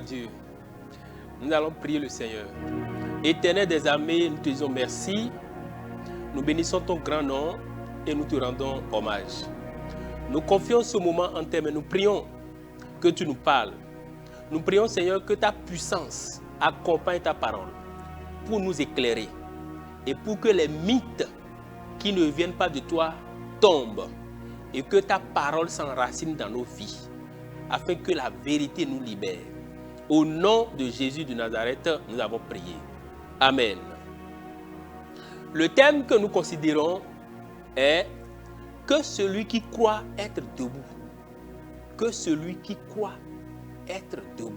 à Dieu. Nous allons prier le Seigneur. Éternel des armées, nous te disons merci. Nous bénissons ton grand nom et nous te rendons hommage. Nous confions ce moment en tes mains. Nous prions que tu nous parles. Nous prions, Seigneur, que ta puissance accompagne ta parole pour nous éclairer et pour que les mythes qui ne viennent pas de toi tombent et que ta parole s'enracine dans nos vies afin que la vérité nous libère. Au nom de Jésus de Nazareth, nous avons prié. Amen. Le thème que nous considérons est que celui qui croit être debout. Que celui qui croit être debout.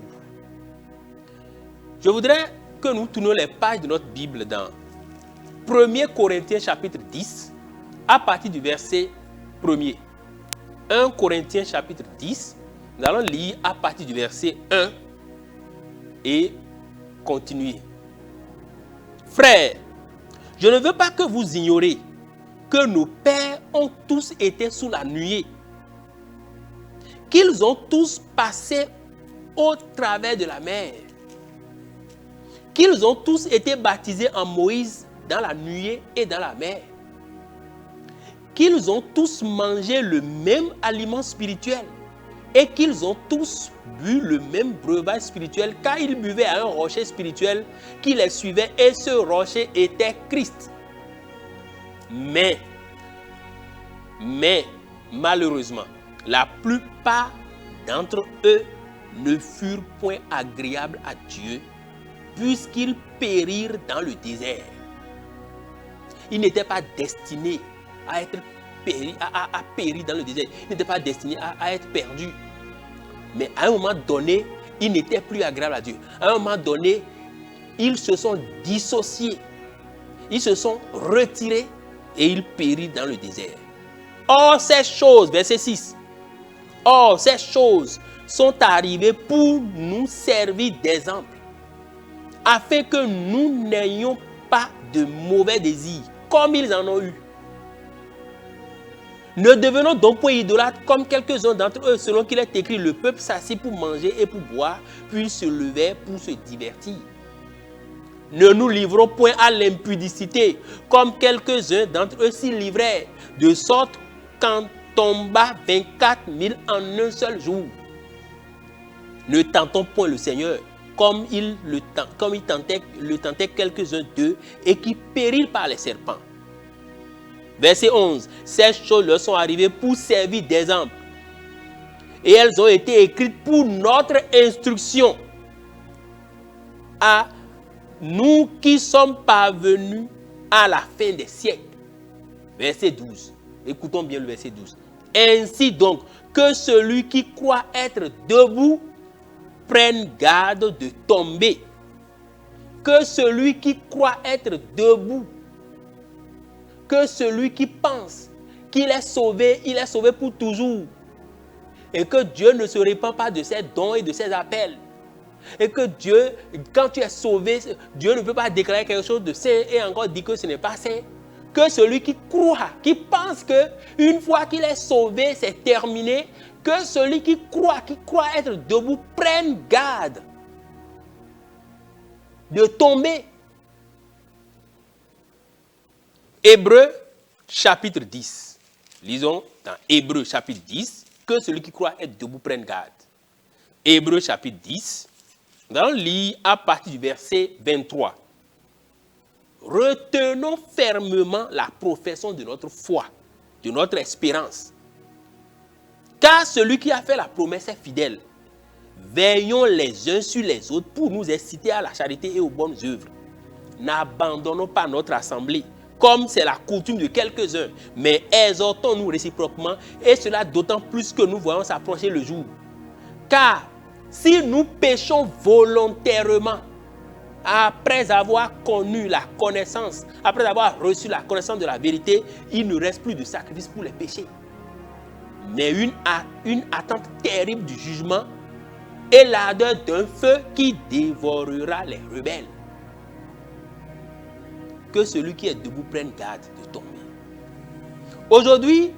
Je voudrais que nous tournions les pages de notre Bible dans 1 Corinthiens chapitre 10 à partir du verset 1er. 1 Corinthiens chapitre 10, nous allons lire à partir du verset 1 et continuer. Frères, je ne veux pas que vous ignoriez que nos pères ont tous été sous la nuée, qu'ils ont tous passé au travers de la mer, qu'ils ont tous été baptisés en Moïse dans la nuée et dans la mer, qu'ils ont tous mangé le même aliment spirituel et qu'ils ont tous bu le même breuvage spirituel car ils buvaient à un rocher spirituel qui les suivait et ce rocher était Christ. Mais malheureusement, la plupart d'entre eux ne furent point agréables à Dieu puisqu'ils périrent dans le désert. Ils n'étaient pas destinés à être périr dans le désert. Ils n'étaient pas destinés à être perdus. Mais à un moment donné, ils n'étaient plus agréables à Dieu. À un moment donné, ils se sont dissociés. Ils se sont retirés et ils périrent dans le désert. Or, ces choses, verset 6, or, ces choses sont arrivées pour nous servir d'exemple, afin que nous n'ayons pas de mauvais désirs, comme ils en ont eu. Ne devenons donc point idolâtres comme quelques-uns d'entre eux, selon qu'il est écrit, le peuple s'assit pour manger et pour boire, puis se levait pour se divertir. Ne nous livrons point à l'impudicité, comme quelques-uns d'entre eux s'y livraient, de sorte qu'en tomba 24 000 en un seul jour. Ne tentons point le Seigneur, comme il tentait quelques-uns d'eux, et qui périrent par les serpents. Verset 11. Ces choses leur sont arrivées pour servir d'exemple. Et elles ont été écrites pour notre instruction. À nous qui sommes parvenus à la fin des siècles. Verset 12. Écoutons bien le verset 12. Ainsi donc, que celui qui croit être debout prenne garde de tomber. Que celui qui croit être debout, que celui qui pense qu'il est sauvé, il est sauvé pour toujours. Et que Dieu ne se répand pas de ses dons et de ses appels. Et que Dieu, quand tu es sauvé, Dieu ne peut pas déclarer quelque chose de saint et encore dire que ce n'est pas saint. Que celui qui croit, qui pense que une fois qu'il est sauvé, c'est terminé. Que celui qui croit être debout, prenne garde de tomber. Hébreux chapitre 10. Lisons dans Hébreux chapitre 10 que celui qui croit être debout prenne garde. Hébreux chapitre 10. Nous allons lire à partir du verset 23. Retenons fermement la profession de notre foi, de notre espérance. Car celui qui a fait la promesse est fidèle. Veillons les uns sur les autres pour nous inciter à la charité et aux bonnes œuvres. N'abandonnons pas notre assemblée, comme c'est la coutume de quelques-uns, mais exhortons-nous réciproquement, et cela d'autant plus que nous voyons s'approcher le jour. Car si nous péchons volontairement, après avoir connu la connaissance, après avoir reçu la connaissance de la vérité, il ne reste plus de sacrifice pour les péchés, mais une attente terrible du jugement et l'ardeur d'un feu qui dévorera les rebelles. Que celui qui est debout prenne garde de tomber. Aujourd'hui,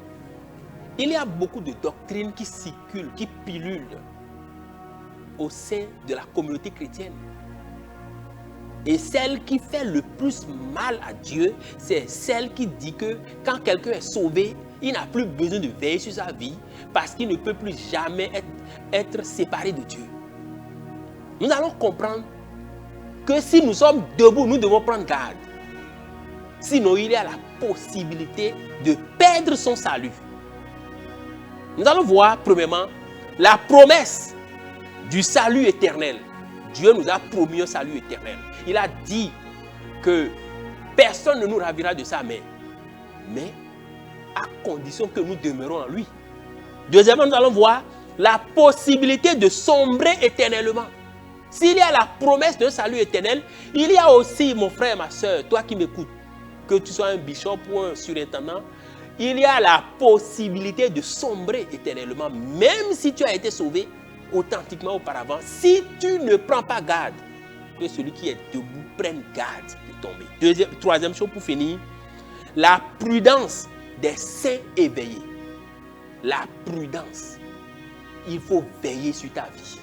il y a beaucoup de doctrines qui circulent, qui pilulent. au sein de la communauté chrétienne. Et celle qui fait le plus mal à Dieu, c'est celle qui dit que quand quelqu'un est sauvé, il n'a plus besoin de veiller sur sa vie parce qu'il ne peut plus jamais être séparé de Dieu. Nous allons comprendre que si nous sommes debout, nous devons prendre garde. Sinon, il y a la possibilité de perdre son salut. Nous allons voir, premièrement, la promesse du salut éternel. Dieu nous a promis un salut éternel. Il a dit que personne ne nous ravira de sa main, mais à condition que nous demeurons en lui. Deuxièmement, nous allons voir la possibilité de sombrer éternellement. S'il y a la promesse d'un salut éternel, il y a aussi, mon frère, ma soeur, toi qui m'écoutes, que tu sois un bishop ou un surintendant, il y a la possibilité de sombrer éternellement, même si tu as été sauvé authentiquement auparavant, si tu ne prends pas garde, que celui qui est debout prenne garde de tomber. Troisième chose pour finir, la prudence des saints éveillés. La prudence. Il faut veiller sur ta vie.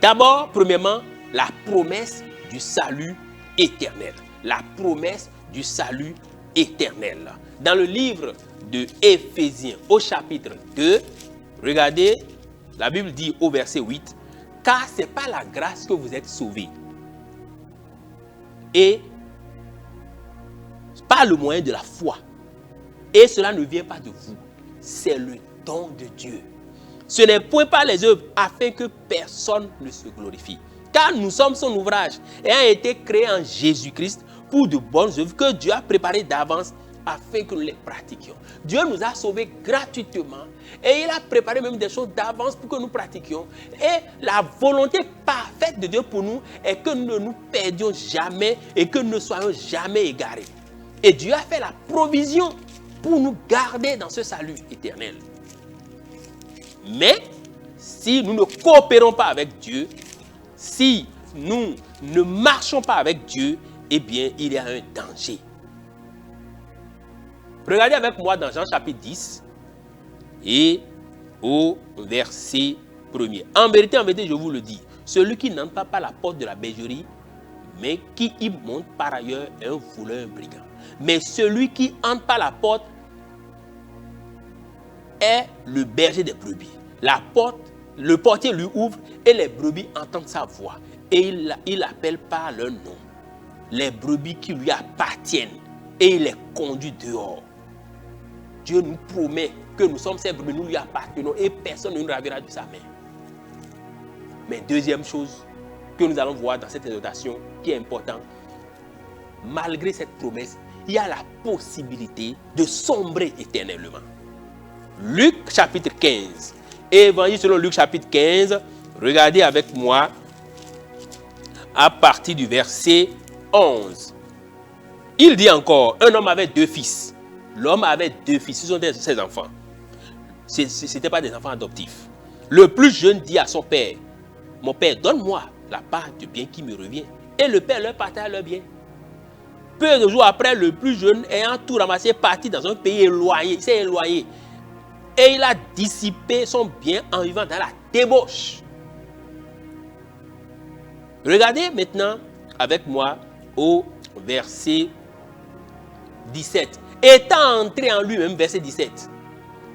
D'abord, premièrement, la promesse du salut éternel. La promesse du salut éternel. Dans le livre de Éphésiens, au chapitre 2, regardez, la Bible dit au verset 8, « Car ce n'est pas la grâce que vous êtes sauvés, et par le moyen de la foi. Et cela ne vient pas de vous, c'est le don de Dieu. Ce n'est point par les œuvres, afin que personne ne se glorifie. Car nous sommes son ouvrage, ayant été créés en Jésus-Christ pour de bonnes œuvres que Dieu a préparées d'avance afin que nous les pratiquions. » Dieu nous a sauvés gratuitement et il a préparé même des choses d'avance pour que nous pratiquions. Et la volonté parfaite de Dieu pour nous est que nous ne nous perdions jamais et que nous ne soyons jamais égarés. Et Dieu a fait la provision pour nous garder dans ce salut éternel. Mais si nous ne coopérons pas avec Dieu, si nous ne marchons pas avec Dieu, eh bien, il y a un danger. Regardez avec moi dans Jean chapitre 10 et au verset 1er. En vérité, je vous le dis, celui qui n'entre pas par la porte de la bergerie, mais qui y monte par ailleurs est un voleur, un brigand. Mais celui qui entre par la porte est le berger des brebis. La porte, le portier lui ouvre et les brebis entendent sa voix. Et il appelle par leur nom les brebis qui lui appartiennent et il les conduit dehors. Dieu nous promet que nous sommes ses brebis, nous lui appartenons et personne ne nous ravira de sa main. Mais deuxième chose que nous allons voir dans cette exhortation qui est importante, malgré cette promesse, il y a la possibilité de sombrer éternellement. Luc chapitre 15. Évangile selon Luc chapitre 15. Regardez avec moi à partir du verset 11. Il dit encore, un homme avait deux fils. L'homme avait deux fils, ce sont ses enfants. Ce n'étaient pas des enfants adoptifs. Le plus jeune dit à son père, « Mon père, donne-moi la part du bien qui me revient. » Et le père leur partage leur bien. Peu de jours après, le plus jeune, ayant tout ramassé, partit dans un pays éloigné. Il s'est éloigné. Et il a dissipé son bien en vivant dans la débauche. Regardez maintenant avec moi au verset 17. Étant entré en lui-même, verset 17,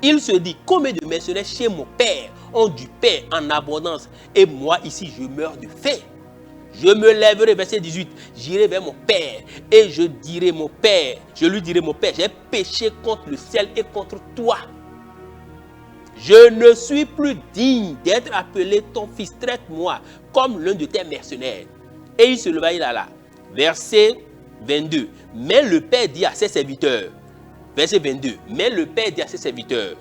il se dit, combien de mercenaires chez mon père ont du pain en abondance et moi ici je meurs de faim. Je me lèverai, verset 18, j'irai vers mon père et je lui dirai, mon père, j'ai péché contre le ciel et contre toi. Je ne suis plus digne d'être appelé ton fils, traite-moi comme l'un de tes mercenaires. Et il se leva, il alla. Verset 22. Mais le père dit à ses serviteurs, verset 22, mais le père dit à ses serviteurs,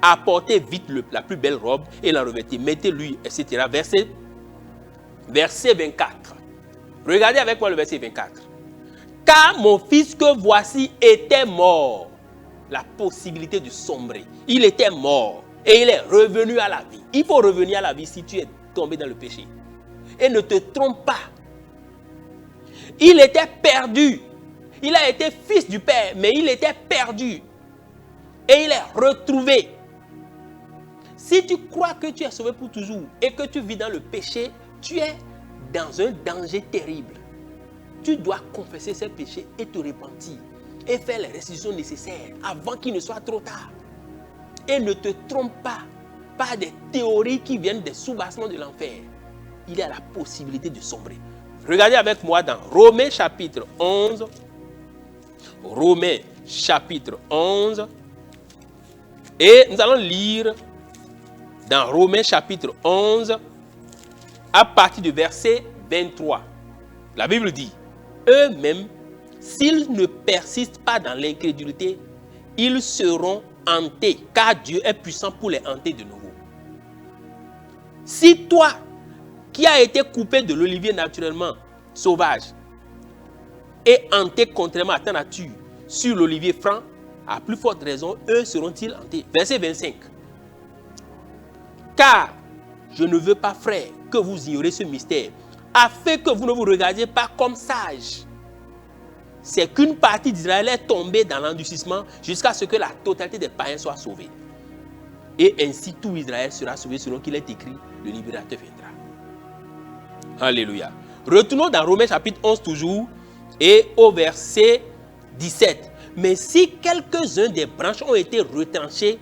apportez vite la plus belle robe et la revêtez, mettez-lui, etc. Verset 24. Regardez avec moi le verset 24. Car mon fils que voici était mort. La possibilité de sombrer. Il était mort et il est revenu à la vie. Il faut revenir à la vie si tu es tombé dans le péché. Et ne te trompe pas. Il était perdu. Il a été fils du Père, mais il était perdu. Et il est retrouvé. Si tu crois que tu es sauvé pour toujours et que tu vis dans le péché, tu es dans un danger terrible. Tu dois confesser ces péchés et te repentir et faire les restitutions nécessaires avant qu'il ne soit trop tard. Et ne te trompe pas par des théories qui viennent des soubassements de l'enfer. Il y a la possibilité de sombrer. Regardez avec moi dans Romains chapitre 11. Romains chapitre 11. Et nous allons lire dans Romains chapitre 11 à partir du verset 23. La Bible dit, eux-mêmes, s'ils ne persistent pas dans l'incrédulité, ils seront hantés, car Dieu est puissant pour les hanter de nouveau. Si toi, qui as été coupé de l'olivier naturellement sauvage, et hanté contrairement à ta nature sur l'olivier franc, à plus forte raison, eux seront-ils hantés. Verset 25. Car je ne veux pas, frères, que vous ignorez ce mystère, afin que vous ne vous regardiez pas comme sages. C'est qu'une partie d'Israël est tombée dans l'endurcissement jusqu'à ce que la totalité des païens soit sauvée. Et ainsi tout Israël sera sauvé selon qu'il est écrit, le libérateur viendra. Alléluia. Retournons dans Romains chapitre 11 toujours et au verset 17. Mais si quelques-uns des branches ont été retranchés,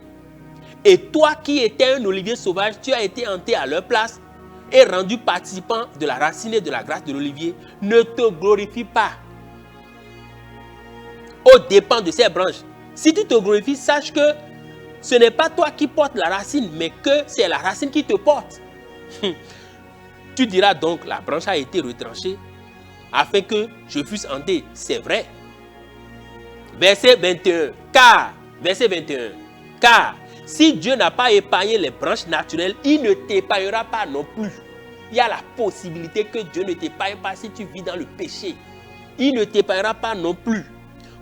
et toi qui étais un olivier sauvage, tu as été hanté à leur place et rendu participant de la racine et de la grâce de l'olivier, ne te glorifie pas aux dépens de ces branches. Si tu te glorifies, sache que ce n'est pas toi qui portes la racine, mais que c'est la racine qui te porte. Tu diras donc, la branche a été retranchée afin que je fusse hanté. C'est vrai. Verset 21. Verset 21. Car si Dieu n'a pas épargné les branches naturelles, il ne t'épargnera pas non plus. Il y a la possibilité que Dieu ne t'épargne pas si tu vis dans le péché. Il ne t'épargnera pas non plus.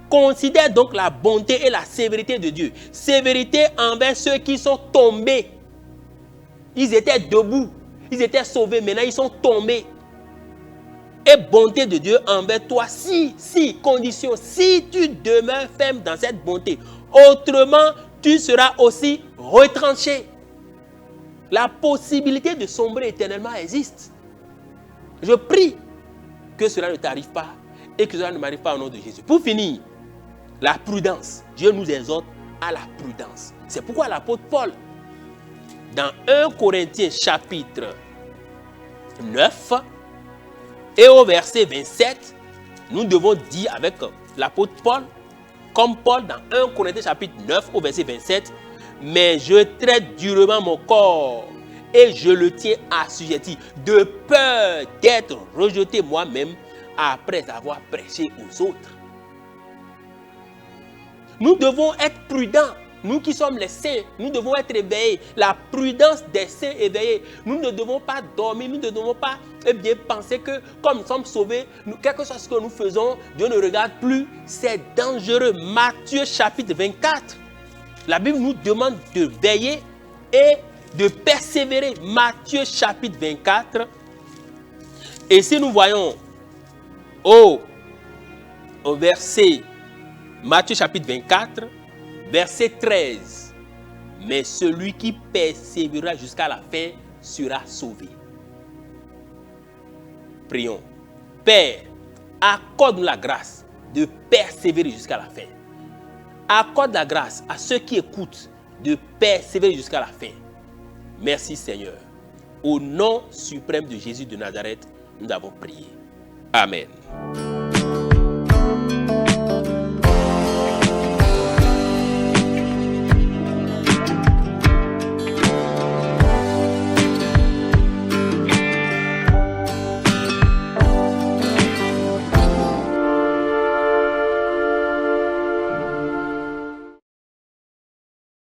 Considère donc la bonté et la sévérité de Dieu. Sévérité envers ceux qui sont tombés. Ils étaient debout. Ils étaient sauvés. Maintenant, ils sont tombés. Et bonté de Dieu envers toi. Condition. Si tu demeures ferme dans cette bonté. Autrement, tu seras aussi retranché. La possibilité de sombrer éternellement existe. Je prie que cela ne t'arrive pas et que cela ne m'arrive pas au nom de Jésus. Pour finir, la prudence. Dieu nous exhorte à la prudence. C'est pourquoi l'apôtre Paul, dans 1 Corinthiens chapitre 9 et au verset 27, nous devons dire avec l'apôtre Paul, comme Paul dans 1 Corinthiens chapitre 9 au verset 27, mais je traite durement mon corps et je le tiens assujetti de peur d'être rejeté moi-même après avoir prêché aux autres. Nous devons être prudents. Nous qui sommes les saints, nous devons être éveillés. La prudence des saints éveillés. Nous ne devons pas dormir, nous ne devons pas penser que comme nous sommes sauvés, quel que soit ce que nous faisons, Dieu ne regarde plus. C'est dangereux. Matthieu chapitre 24. La Bible nous demande de veiller et de persévérer. Matthieu chapitre 24. Et si nous voyons au verset Matthieu chapitre 24, verset 13. Mais celui qui persévérera jusqu'à la fin sera sauvé. Prions. Père, accorde-nous la grâce de persévérer jusqu'à la fin. Accorde la grâce à ceux qui écoutent de persévérer jusqu'à la fin. Merci Seigneur. Au nom suprême de Jésus de Nazareth, nous avons prié. Amen.